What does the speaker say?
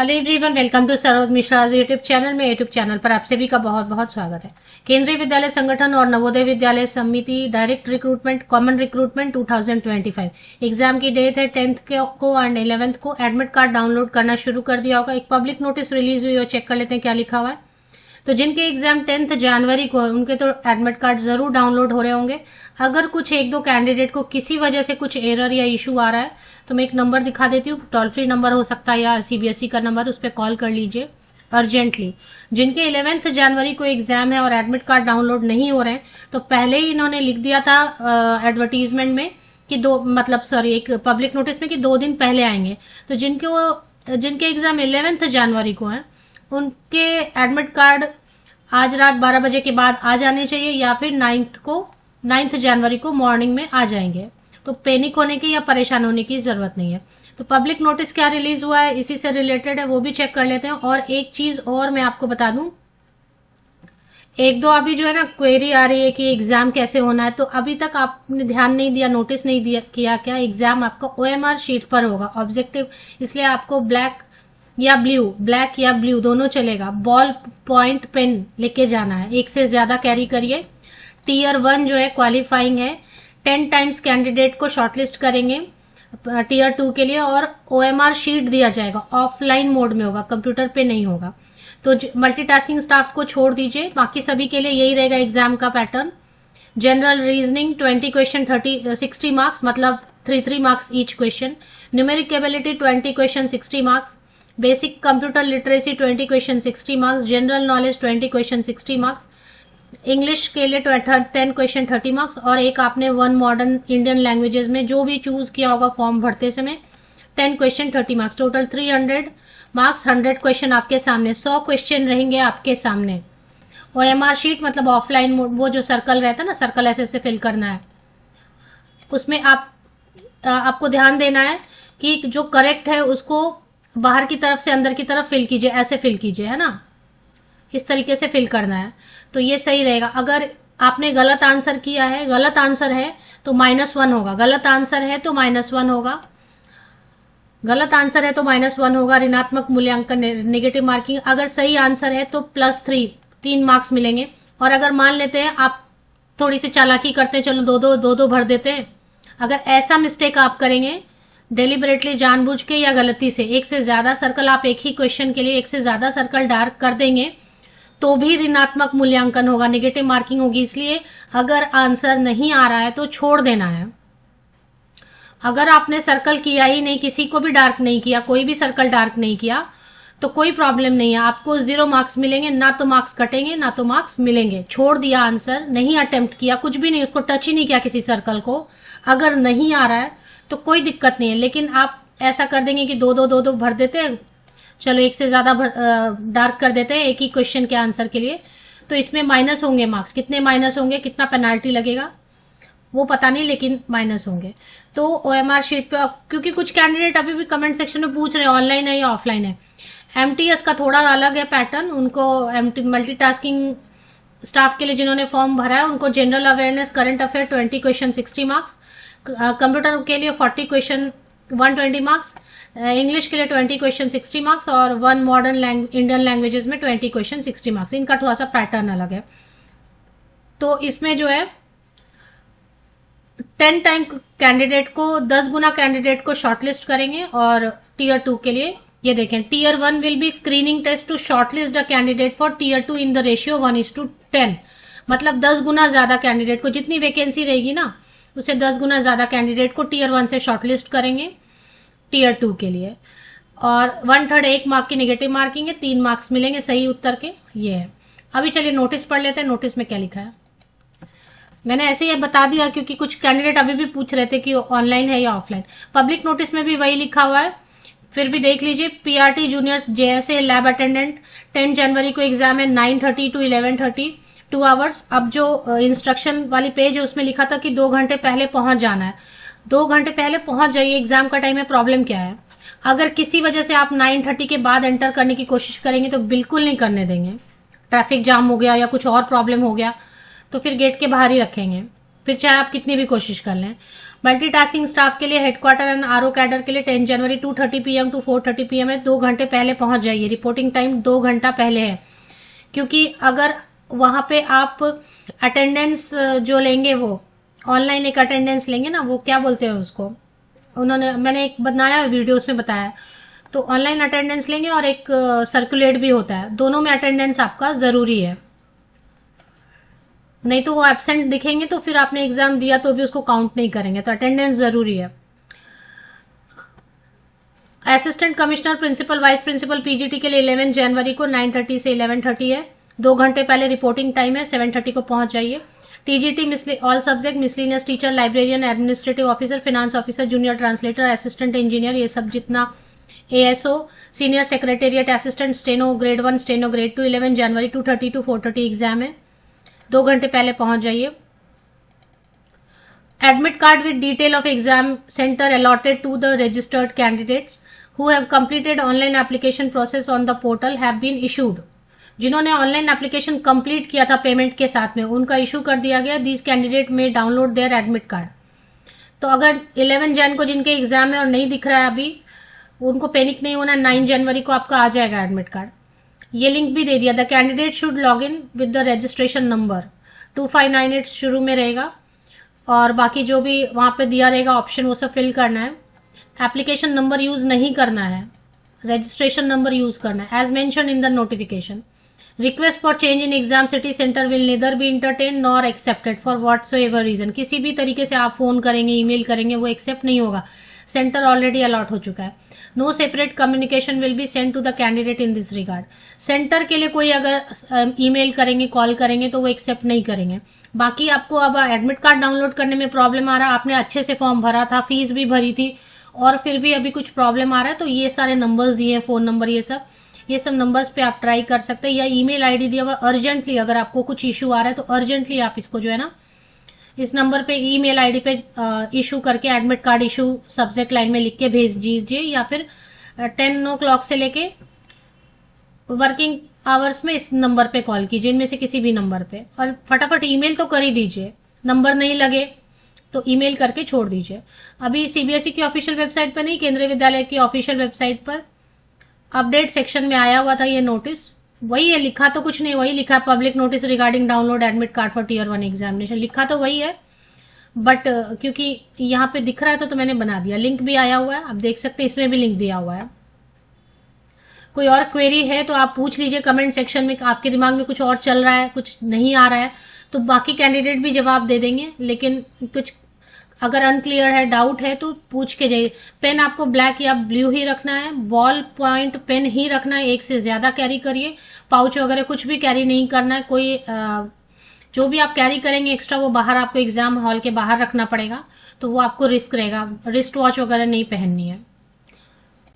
Hello everyone, welcome to Saroj Mishra YouTube channel में। YouTube channel पर आप सभी का बहुत बहुत स्वागत है। केंद्रीय विद्यालय संगठन और नवोदय विद्यालय समिति direct recruitment common recruitment 2025 exam की डेट है 10th को एंड 11th को। एडमिट कार्ड डाउनलोड करना शुरू कर दिया होगा। एक पब्लिक नोटिस रिलीज हुई है, चेक कर लेते हैं क्या लिखा हुआ है। तो जिनके एग्जाम 10th जनवरी को है उनके तो एडमिट कार्ड जरूर डाउनलोड हो रहे होंगे। अगर कुछ एक दो कैंडिडेट को किसी वजह से कुछ एरर या इशू आ रहा है तो मैं एक नंबर दिखा देती हूँ, टोल फ्री नंबर हो सकता है या सीबीएसई का नंबर, उस पर कॉल कर लीजिए अर्जेंटली। जिनके 11th जनवरी को एग्जाम है और एडमिट कार्ड डाउनलोड नहीं हो रहे हैं तो पहले ही इन्होंने लिख दिया था एडवर्टीजमेंट में कि एक पब्लिक नोटिस में कि 2 दिन पहले आएंगे। तो जिनके एग्जाम 11th जनवरी को है उनके एडमिट कार्ड आज रात 12 बजे के बाद आ जाने चाहिए या फिर 9th जनवरी को मॉर्निंग में आ जाएंगे। तो पैनिक होने की या परेशान होने की जरूरत नहीं है। तो पब्लिक नोटिस क्या रिलीज हुआ है, इसी से रिलेटेड है, वो भी चेक कर लेते हैं। और एक चीज और मैं आपको बता दूं, एक दो अभी जो है ना क्वेरी आ रही है कि एग्जाम कैसे होना है। तो अभी तक आपने ध्यान नहीं दिया, नोटिस नहीं दिया किया क्या, एग्जाम आपका ओएमआर शीट पर होगा ऑब्जेक्टिव, इसलिए आपको ब्लैक या ब्लू दोनों चलेगा। बॉल पॉइंट पेन लेके जाना है, एक से ज्यादा कैरी करिए। टीयर 1 जो है क्वालिफाइंग है, 10 टाइम्स कैंडिडेट को शॉर्टलिस्ट करेंगे टीयर 2 के लिए और ओएमआर शीट दिया जाएगा। ऑफलाइन मोड में होगा, कंप्यूटर पे नहीं होगा। तो मल्टीटास्किंग स्टाफ को छोड़ दीजिए, बाकी सभी के लिए यही रहेगा एग्जाम का pattern. General reasoning 20 question 60 marks, मतलब 3 marks each question. Numeric ability 20 question 60 marks. Basic computer literacy 20 question 60 marks. General knowledge 20 question 60 marks. English के लिए 10 क्वेश्चन 30 मार्क्स। और एक आपने 1 मॉडर्न इंडियन लैंग्वेजेस में जो भी चूज किया होगा फॉर्म भरते समय 10 question 30 marks. Total 300 marks, 100 question आपके सामने, 100 क्वेश्चन रहेंगे आपके सामने। ओएमआर शीट मतलब ऑफलाइन मोड, वो जो सर्कल रहता है ना, सर्कल ऐसे फिल करना है। उसमें आपको ध्यान देना है कि जो करेक्ट है उसको बाहर की तरफ से अंदर की तरफ फिल कीजिए, ऐसे फिल कीजिए, है ना, इस तरीके से फिल करना है तो ये सही रहेगा। अगर आपने गलत आंसर किया है, गलत आंसर है तो -1 होगा, गलत आंसर है तो -1 होगा, गलत आंसर है तो -1 होगा, ऋणात्मक मूल्यांकन, नेगेटिव मार्किंग। अगर सही आंसर है तो +3 मार्क्स मिलेंगे। और अगर मान लेते हैं आप थोड़ी सी चालाकी करते हैं, चलो दो भर देते हैं, अगर ऐसा मिस्टेक आप करेंगे डेलिबरेटली, जानबूझ के या गलती से, एक से ज्यादा सर्कल आप एक ही क्वेश्चन के लिए एक से ज्यादा सर्कल डार्क कर देंगे तो भी ऋणात्मक मूल्यांकन होगा, नेगेटिव मार्किंग होगी। इसलिए अगर आंसर नहीं आ रहा है तो छोड़ देना है। अगर आपने सर्कल किया ही नहीं, किसी को भी डार्क नहीं किया, कोई भी सर्कल डार्क नहीं किया तो कोई प्रॉब्लम नहीं है, आपको 0 मार्क्स मिलेंगे, ना तो मार्क्स कटेंगे ना तो मार्क्स मिलेंगे। छोड़ दिया आंसर, नहीं अटेम्प्ट किया, कुछ भी नहीं, उसको टच ही नहीं किया किसी सर्कल को, अगर नहीं आ रहा है तो कोई दिक्कत नहीं है। लेकिन आप ऐसा कर देंगे कि दो भर देते हैं, चलो एक से ज्यादा डार्क कर देते हैं एक ही क्वेश्चन के आंसर के लिए, तो इसमें माइनस होंगे मार्क्स। कितने माइनस होंगे, कितना पेनाल्टी लगेगा वो पता नहीं, लेकिन माइनस होंगे। तो ओएमआर शीट पे, क्योंकि कुछ कैंडिडेट अभी भी कमेंट सेक्शन में पूछ रहे हैं ऑनलाइन है या ऑफलाइन है। एमटीएस का थोड़ा अलग है पैटर्न, उनको मल्टीटास्किंग स्टाफ के लिए जिन्होंने फॉर्म भरा है उनको general awareness, current affair 20 question 60 marks, computer के लिए 40 क्वेश्चन 120 मार्क्स, इंग्लिश के लिए 20 क्वेश्चन 60 मार्क्स और 1 मॉडर्न इंडियन लैंग्वेजेस में 20 क्वेश्चन 60 मार्क्स। इनका थोड़ा सा पैटर्न अलग है। तो इसमें जो है 10 टाइम कैंडिडेट को, 10 गुना कैंडिडेट को शॉर्टलिस्ट करेंगे। और टीयर 2 के लिए ये देखें, tier 1 will be screening test to shortlist the candidate for tier 2 in the ratio 1:10, मतलब 10 गुना ज्यादा कैंडिडेट को, जितनी वैकेंसी रहेगी ना उससे 10 गुना ज्यादा कैंडिडेट को टीयर 1 से शॉर्टलिस्ट करेंगे टीयर 2 के लिए। और 1/3 1 मार्क की नेगेटिव मार्किंग है, 3 मार्क्स मिलेंगे सही उत्तर के, ये है। अभी चलिए नोटिस पढ़ लेते हैं, नोटिस में क्या लिखा है। मैंने ऐसे ही बता दिया क्योंकि कुछ कैंडिडेट अभी भी पूछ रहे थे कि ऑनलाइन है या ऑफलाइन। पब्लिक नोटिस में भी वही लिखा हुआ है, फिर भी देख लीजिए। PRT juniors JSA lab attendant 10 जनवरी को एग्जाम है, 9:30 to 11:30, 2 आवर्स। अब जो इंस्ट्रक्शन वाली पेज है उसमें लिखा था कि 2 घंटे पहले पहुंच जाना है। 2 घंटे पहले पहुंच जाइए, एग्जाम का टाइम है। प्रॉब्लम क्या है, अगर किसी वजह से आप 9:30 के बाद एंटर करने की कोशिश करेंगे तो बिल्कुल नहीं करने देंगे। ट्रैफिक जाम हो गया या कुछ और प्रॉब्लम हो गया तो फिर गेट के बाहर ही रखेंगे, फिर चाहे आप कितनी भी कोशिश कर लें। मल्टीटास्किंग स्टाफ के लिए हेडक्वार्टर एंड आरओ कैडर के लिए 10 जनवरी 2:30 PM टू 4:30 PM है। 2 घंटे पहले पहुंच जाइए। रिपोर्टिंग टाइम 2 घंटा पहले है, क्योंकि अगर वहां पे आप अटेंडेंस जो लेंगे, वो ऑनलाइन एक अटेंडेंस लेंगे ना, वो क्या बोलते हैं उसको, मैंने एक बनाया वीडियो, उसमें बताया। तो ऑनलाइन अटेंडेंस लेंगे और एक सर्कुलेट भी होता है, दोनों में अटेंडेंस आपका जरूरी है। नहीं तो वो एब्सेंट दिखेंगे तो फिर आपने एग्जाम दिया तो भी उसको काउंट नहीं करेंगे, तो अटेंडेंस जरूरी है। Assistant commissioner, principal, vice principal PGT के लिए 11 जनवरी को 9:30 से 11:30 है। 2 घंटे पहले रिपोर्टिंग टाइम है, 7:30 को पहुंच जाइए। TGT all subject, miscellaneous teacher, librarian, administrative officer, finance officer, junior translator, assistant engineer, ये सब जितना, ASO, senior secretariat assistant, steno grade 1, steno grade 2, 11 जनवरी 2:30 to 4:30 एग्जाम है। 2 घंटे पहले पहुंच जाइए। Admit card with detail of exam center allotted to the registered candidates who have completed online application process on the portal have been issued. जिन्होंने online application complete किया था payment के साथ में, उनका इशू कर दिया गया। दीज कैंडिडेट में डाउनलोड देयर एडमिट कार्ड। तो अगर 11 जन को जिनके एग्जाम है और नहीं दिख रहा है अभी, उनको पैनिक नहीं होना, 9 जनवरी को आपका आ जाएगा एडमिट कार्ड। ये लिंक भी दे दिया, the candidate should log in with the registration number 2598 शुरू में रहेगा, और बाकी जो भी वहां पे दिया रहेगा ऑप्शन वो सब फिल करना है। एप्लीकेशन नंबर यूज नहीं करना है, रजिस्ट्रेशन नंबर यूज करना है, as mention in the notification. Request for change in exam city center will neither be entertain nor accepted for whatsoever reason. किसी भी तरीके से आप फोन करेंगे, ईमेल करेंगे, वो एक्सेप्ट नहीं होगा, सेंटर ऑलरेडी अलॉट हो चुका है। No separate communication will be send to the candidate in this regard. Center के लिए कोई अगर ईमेल करेंगे, कॉल करेंगे तो वो एक्सेप्ट नहीं करेंगे। बाकी आपको अब एडमिट कार्ड डाउनलोड करने में प्रॉब्लम आ रहा है, आपने अच्छे से फॉर्म भरा था, फीस भी भरी थी, और फिर भी अभी कुछ प्रॉब्लम आ रहा है, तो ये सारे नंबर्स दिए हैं, फोन नंबर, ये सब नंबर्स पे आप ट्राई कर सकते हैं, या ईमेल आईडी दिया हुआ अर्जेंटली, अगर आपको कुछ इशू आ रहा है तो अर्जेंटली आप इसको जो है ना, इस नंबर पे ईमेल आईडी पे इशू करके admit card issue subject line में लिख के भेज दीजिए, या फिर 10 o'clock से लेके वर्किंग आवर्स में इस नंबर पे कॉल कीजिए, इनमें से किसी भी नंबर पे, और फटाफट ईमेल तो कर ही दीजिए। नंबर नहीं लगे तो ईमेल करके छोड़ दीजिए। अभी सीबीएसई की ऑफिशियल वेबसाइट पर नहीं, केंद्रीय विद्यालय की ऑफिशियल वेबसाइट पर अपडेट सेक्शन में आया हुआ था ये नोटिस, वही है, लिखा तो कुछ नहीं, वही लिखा public notice regarding download admit card for tier 1 examination, लिखा तो वही है, बट क्योंकि यहाँ पे दिख रहा है तो मैंने बना दिया। लिंक भी आया हुआ है, आप देख सकते हैं, इसमें भी लिंक दिया हुआ है। कोई और क्वेरी है तो आप पूछ लीजिए कमेंट सेक्शन में, आपके दिमाग में कुछ और चल रहा है, कुछ नहीं आ रहा है, तो बाकी कैंडिडेट भी जवाब दे देंगे, लेकिन कुछ अगर अनक्लियर है, डाउट है, तो पूछ के जाइए। पेन आपको ब्लैक या ब्लू ही रखना है, बॉल पॉइंट पेन ही रखना है, एक से ज्यादा कैरी करिए, पाउच वगैरह कुछ भी कैरी नहीं करना है। कोई जो भी आप कैरी करेंगे एक्स्ट्रा, वो बाहर आपको एग्जाम हॉल के बाहर रखना पड़ेगा, तो वो आपको रिस्क रहेगा। रिस्ट वॉच वगैरह नहीं पहननी है।